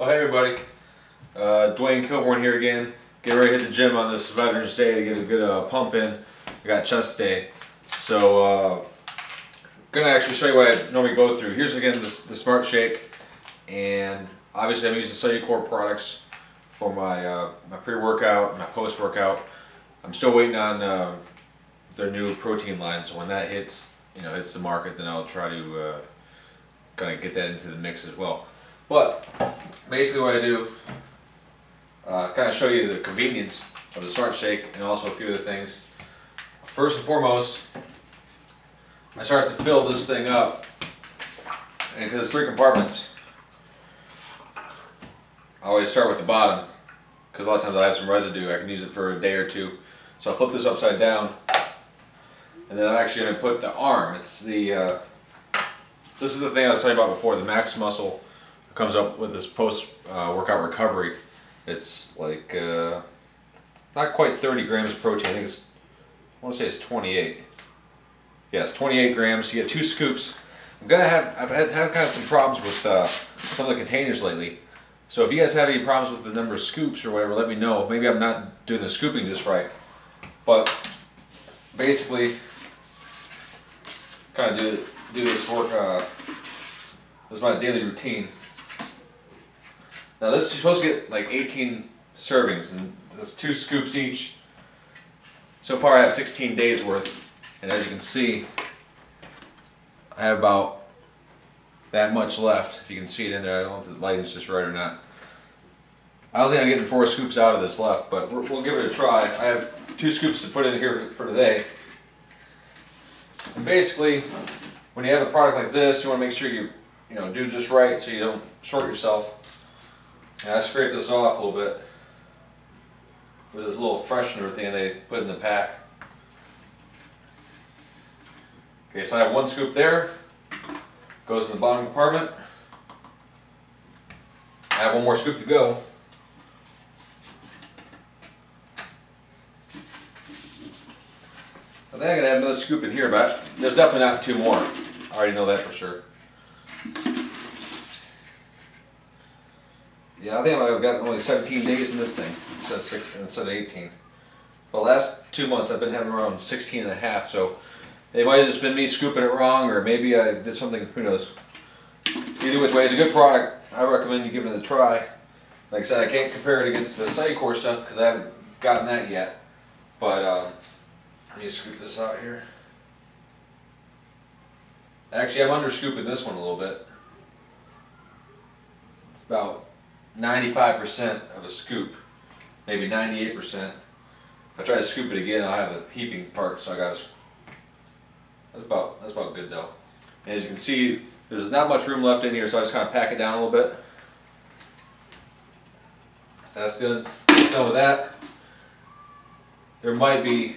Oh, hey everybody, Dwayne Kilborn here again. Getting ready to hit the gym on this Veterans Day to get a good pump in. I got chest day, so gonna actually show you what I normally go through. Here's again the SmartShake, and obviously I'm using Cellucor products for my my pre-workout, my post-workout. I'm still waiting on their new protein line, so when that hits the market, then I'll try to kind of get that into the mix as well. But basically what I do, kind of show you the convenience of the SmartShake and also a few other things. First and foremost, I start to fill this thing up, and because it's 3 compartments, I always start with the bottom, because a lot of times I have some residue. I can use it for a day or two. So I flip this upside down, and then I'm actually going to put the arm. It's the this is the thing I was telling you about before, the Max Muscle. Comes up with this post-workout recovery. It's like not quite 30 grams of protein. I think it's, I want to say it's 28. Yeah, it's 28 grams. You get 2 scoops. I've had kind of some problems with some of the containers lately. So if you guys have any problems with the number of scoops or whatever, let me know. Maybe I'm not doing the scooping just right. But basically, kind of do this work. This is my daily routine. Now this is supposed to get like 18 servings, and that's 2 scoops each. So far I have 16 days worth, and as you can see, I have about that much left. If you can see it in there, I don't know if the lighting's just right or not. I don't think I'm getting 4 scoops out of this left, but we'll give it a try. I have 2 scoops to put in here for today. And basically, when you have a product like this, you want to make sure you do just right so you don't short yourself. And I scrape this off a little bit with this little freshener thing they put in the pack. Okay, so I have 1 scoop there, goes in the bottom compartment. I have 1 more scoop to go. I think I'm going to have another scoop in here, but there's definitely not 2 more. I already know that for sure. Yeah, I think I've got only 17 days in this thing instead of 18. The last 2 months I've been having around 16 and a half, so it might have just been me scooping it wrong, or maybe I did something, who knows. Either which way, it's a good product. I recommend you give it a try. Like I said, I can't compare it against the Cellucor stuff because I haven't gotten that yet. But let me scoop this out here. Actually, I'm under scooping this one a little bit. It's about 95% of a scoop, maybe 98%. If I try to scoop it again, I'll have a heaping part, so I got that's about good though. And as you can see, there's not much room left in here, so I just kind of pack it down a little bit. So that's good. Done with that. There might be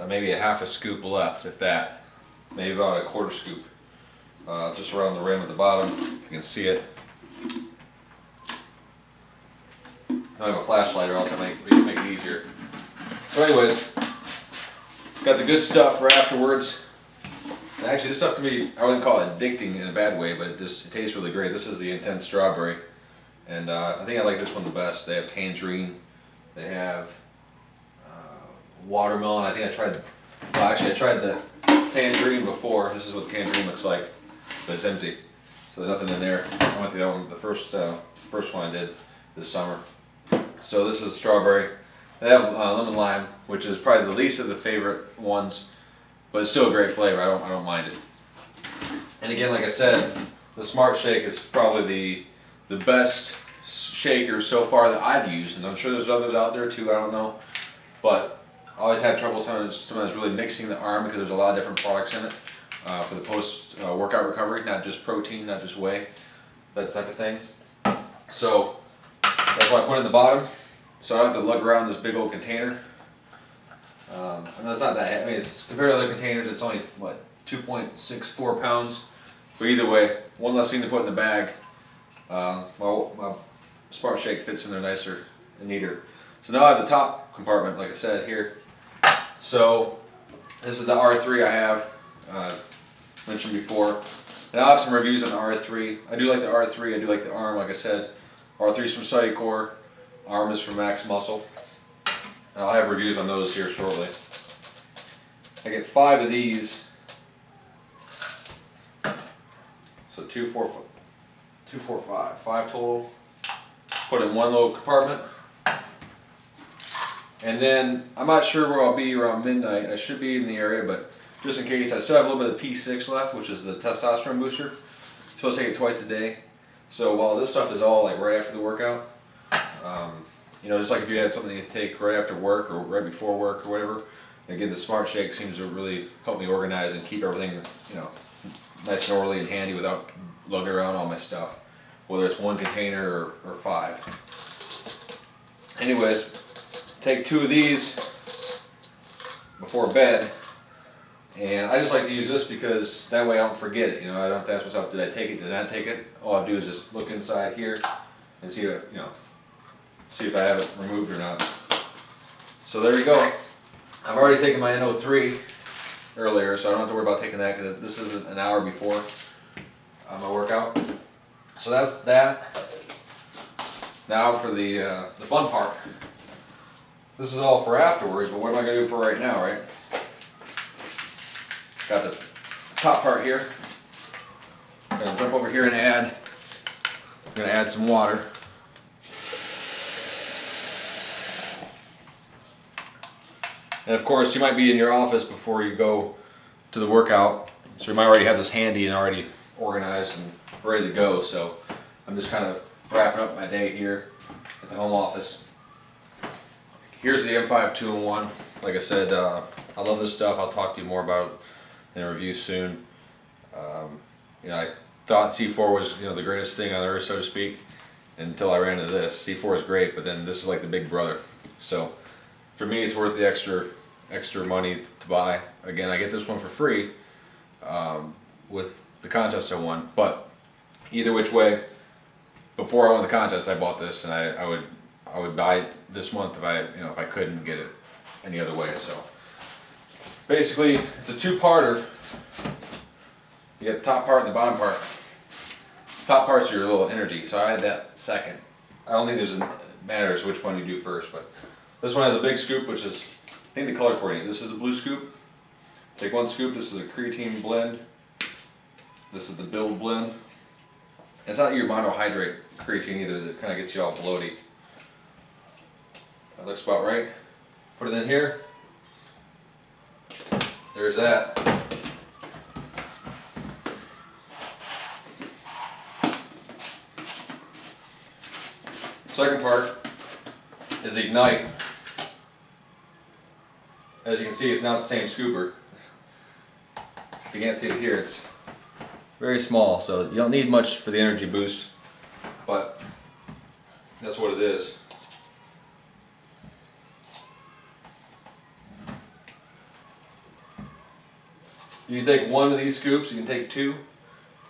maybe a half a scoop left, if that. Maybe about a 1/4 scoop. Just around the rim at the bottom, if you can see it. I have a flashlight, or else I make it easier. So anyways, got the good stuff for afterwards. And actually this stuff can be, I wouldn't call it addicting in a bad way, but it tastes really great. This is the intense strawberry, and I think I like this one the best. They have tangerine, they have watermelon. I think I tried the tangerine before. This is what tangerine looks like, but it's empty, so there's nothing in there. I went through that one, the first one I did this summer. So this is strawberry. They have lemon lime, which is probably the least of the favorite ones, but it's still a great flavor. I don't mind it. And again, like I said, the SmartShake is probably the best shaker so far that I've used, and I'm sure there's others out there too. I don't know, but I always have trouble sometimes really mixing the arm because there's a lot of different products in it for the post-workout recovery, not just protein, not just whey, that type of thing. So that's why I put it in the bottom, so I don't have to lug around this big old container. And it's not that heavy. I mean, it's, compared to other containers, it's only, what, 2.64 pounds. But either way, one less thing to put in the bag. My SmartShake fits in there nicer and neater. So now I have the top compartment, like I said, here. So this is the R3 I have. mentioned before. And I'll have some reviews on the R3. I do like the R3, I do like the arm, like I said. R3 is from Cellucor, arm is from Max Muscle. And I'll have reviews on those here shortly. I get 5 of these. So 2, 4, 5. 5 total. Put it in one little compartment. And then, I'm not sure where I'll be around midnight. I should be in the area, but just in case, I still have a little bit of P6 left, which is the testosterone booster. I'm supposed to take it twice a day. So while this stuff is all like right after the workout, you know, just like if you had something to take right after work or right before work or whatever, again, the SmartShake seems to really help me organize and keep everything, you know, nice and orderly and handy without lugging around all my stuff, whether it's one container or 5. Anyways, take 2 of these before bed, and I just like to use this because that way I don't forget it. You know, I don't have to ask myself, did I take it, did I not take it? All I do is just look inside here and see if, you know, see if I have it removed or not. So there you go. I've already taken my NO3 earlier, so I don't have to worry about taking that because this is an hour before my workout. So that's that. Now for the fun part. This is all for afterwards, but what am I going to do for right now, right? Got the top part here. I'm going to jump over here and I'm going to add some water. And of course, you might be in your office before you go to the workout, so you might already have this handy and already organized and ready to go. So I'm just kind of wrapping up my day here at the home office. Here's the M5 2-in-1. Like I said, I love this stuff. I'll talk to you more about it in a review soon. You know, I thought C4 was, you know, the greatest thing on earth, so to speak, until I ran into this. C4 is great, but then this is like the big brother. So for me, it's worth the extra money to buy. Again, I get this one for free with the contest I won. But either which way, before I won the contest, I bought this, and I would buy it this month if I couldn't get it any other way. So basically, it's a 2-parter. You get the top part and the bottom part. Top part's your little energy, so I had that second. I don't think it matters which one you do first, but this one has a big scoop, which is, I think, the color coordinating. This is the blue scoop. Take 1 scoop. This is a creatine blend. This is the build blend. It's not your monohydrate creatine either. That kind of gets you all bloaty. That looks about right. Put it in here. There's that. Second part is Ignite. As you can see, it's not the same scooper. If you can't see it here, it's very small, so you don't need much for the energy boost, but that's what it is. You can take 1 of these scoops, you can take 2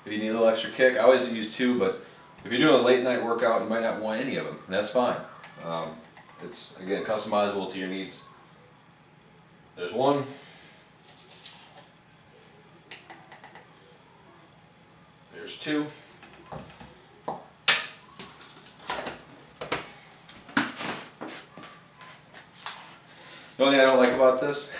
if you need a little extra kick. I always use 2, but if you're doing a late night workout, you might not want any of them, and that's fine. It's, again, customizable to your needs. There's 1. There's 2. The only thing I don't like about this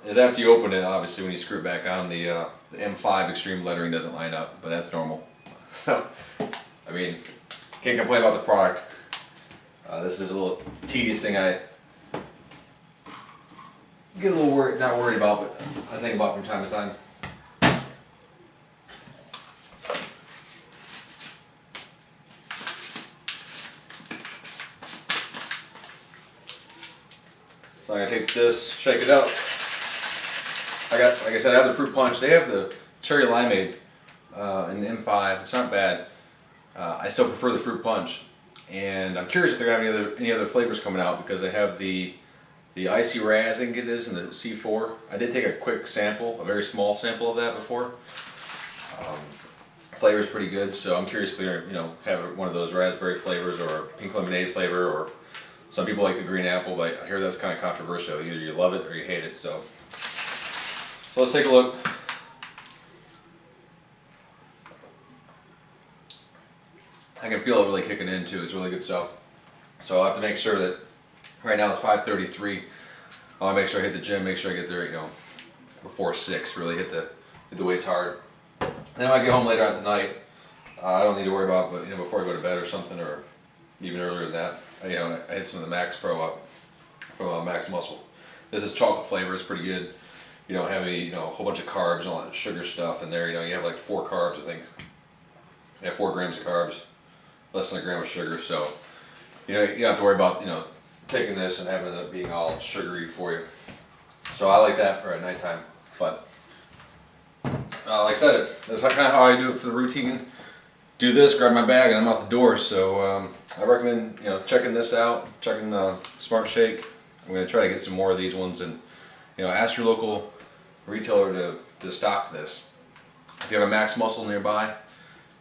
is after you open it, obviously when you screw it back on, the M5 Extreme lettering doesn't line up, but that's normal. So, I mean, can't complain about the product. This is a little tedious thing I get a little not worried about, but I think about from time to time. So I'm going to take this, shake it up. Like I said, I have the fruit punch. They have the cherry limeade in the M5. It's not bad. I still prefer the fruit punch. And I'm curious if they're going to have any other flavors coming out, because they have the icy raz, I think it is, and the C4. I did take a quick sample, a very small sample of that before. Flavor's pretty good, so I'm curious if they're going to have one of those raspberry flavors or a pink lemonade flavor, or some people like the green apple, but I hear that's kind of controversial. Either you love it or you hate it. So So let's take a look. I can feel it really kicking in too. It's really good stuff. So I'll have to make sure that right now it's 5:33. I want to make sure I hit the gym, make sure I get there, you know, before 6. Really hit the weights hard. And then when I get home later on tonight, I don't need to worry about, but you know, before I go to bed or something, or even earlier than that, I hit some of the MaxPro up from Max Muscle. This is chocolate flavor. It's pretty good. You don't have any, a whole bunch of carbs and all that sugar stuff in there. You have like 4 carbs, I think. You have 4 grams of carbs, less than a gram of sugar. So you don't have to worry about taking this and having it being all sugary for you. So I like that for at nighttime. But like I said, that's kind of how I do it for the routine. Do this, grab my bag, and I'm out the door. So I recommend checking this out, checking SmartShake. I'm going to try to get some more of these ones, and ask your local retailer to stock this. If you have a Max Muscle nearby,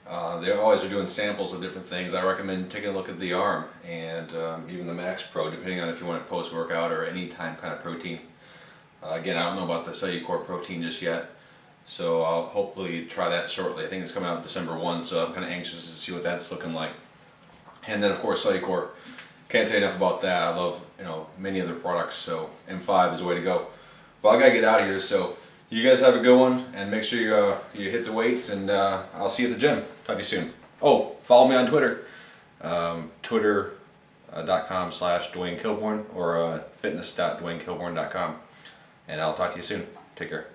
they always are doing samples of different things. I recommend taking a look at the arm and even the MaxPro, depending on if you want it post-workout or any time kind of protein. Again, I don't know about the Cellucor protein just yet, so I'll hopefully try that shortly. I think it's coming out December 1, so I'm kind of anxious to see what that's looking like. And then of course Cellucor, can't say enough about that. I love many other products, so M5 is the way to go. But I gotta get out of here, so you guys have a good one, and make sure you hit the weights, and I'll see you at the gym. Talk to you soon. Oh, follow me on Twitter, twitter.com/DwayneKilborn or fitness.DwayneKilborn.com, and I'll talk to you soon. Take care.